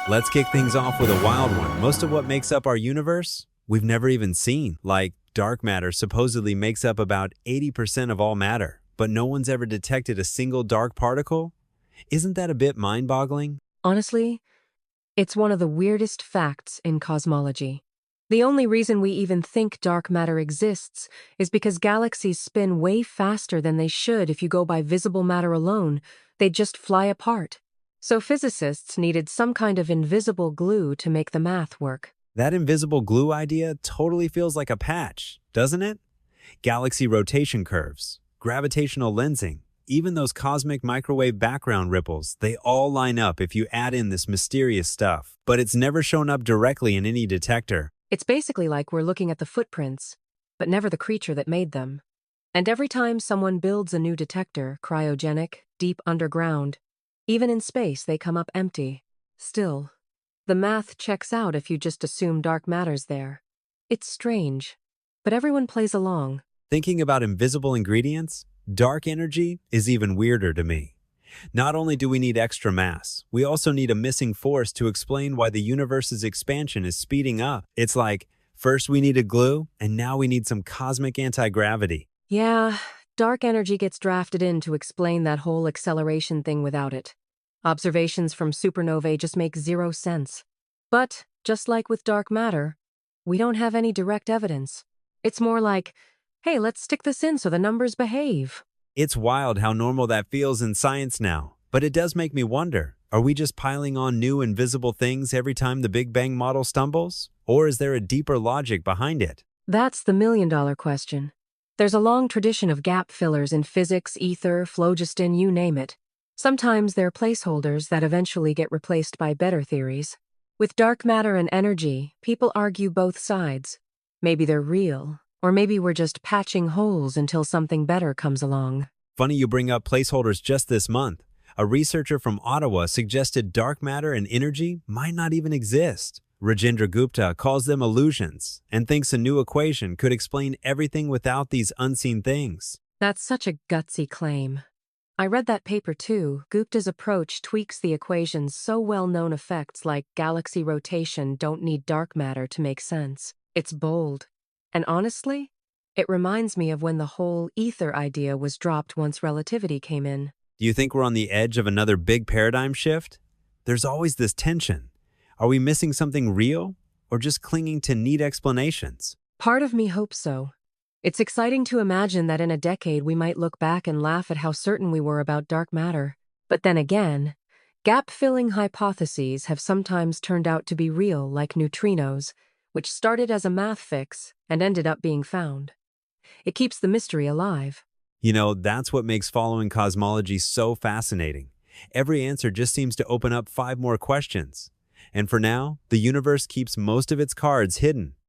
Let's kick things off with a wild one. Most of what makes up our universe, we've never even seen. Like, dark matter supposedly makes up about 80% of all matter, but no one's ever detected a single dark particle? Isn't that a bit mind-boggling? Honestly, it's one of the weirdest facts in cosmology. The only reason we even think dark matter exists is because galaxies spin way faster than they should. If you go by visible matter alone, they'd just fly apart. So physicists needed some kind of invisible glue to make the math work. That invisible glue idea totally feels like a patch, doesn't it? Galaxy rotation curves, gravitational lensing, even those cosmic microwave background ripples, they all line up if you add in this mysterious stuff. But it's never shown up directly in any detector. It's basically like we're looking at the footprints, but never the creature that made them. And every time someone builds a new detector, cryogenic, deep underground, even in space they come up empty. Still, the math checks out if you just assume dark matter's there. It's strange, but everyone plays along. Thinking about invisible ingredients, dark energy is even weirder to me. Not only do we need extra mass, we also need a missing force to explain why the universe's expansion is speeding up. It's like, first we needed glue, and now we need some cosmic anti-gravity. Yeah, dark energy gets drafted in to explain that whole acceleration thing without it. Observations from supernovae just make zero sense. But, just like with dark matter, we don't have any direct evidence. It's more like, hey, let's stick this in so the numbers behave. It's wild how normal that feels in science now, but it does make me wonder, are we just piling on new invisible things every time the Big Bang model stumbles? Or is there a deeper logic behind it? That's the million-dollar question. There's a long tradition of gap fillers in physics, ether, phlogiston, you name it. Sometimes they're placeholders that eventually get replaced by better theories. With dark matter and energy, people argue both sides. Maybe they're real, or maybe we're just patching holes until something better comes along. Funny you bring up placeholders just this month. A researcher from Ottawa suggested dark matter and energy might not even exist. Rajendra Gupta calls them illusions and thinks a new equation could explain everything without these unseen things. That's such a gutsy claim. I read that paper too. Gupta's approach tweaks the equations so well-known effects like galaxy rotation don't need dark matter to make sense. It's bold. And honestly, it reminds me of when the whole ether idea was dropped once relativity came in. Do you think we're on the edge of another big paradigm shift? There's always this tension. Are we missing something real or just clinging to neat explanations? Part of me hopes so. It's exciting to imagine that in a decade we might look back and laugh at how certain we were about dark matter. But then again, gap-filling hypotheses have sometimes turned out to be real, like neutrinos, which started as a math fix and ended up being found. It keeps the mystery alive. You know, that's what makes following cosmology so fascinating. Every answer just seems to open up 5 more questions. And for now, the universe keeps most of its cards hidden.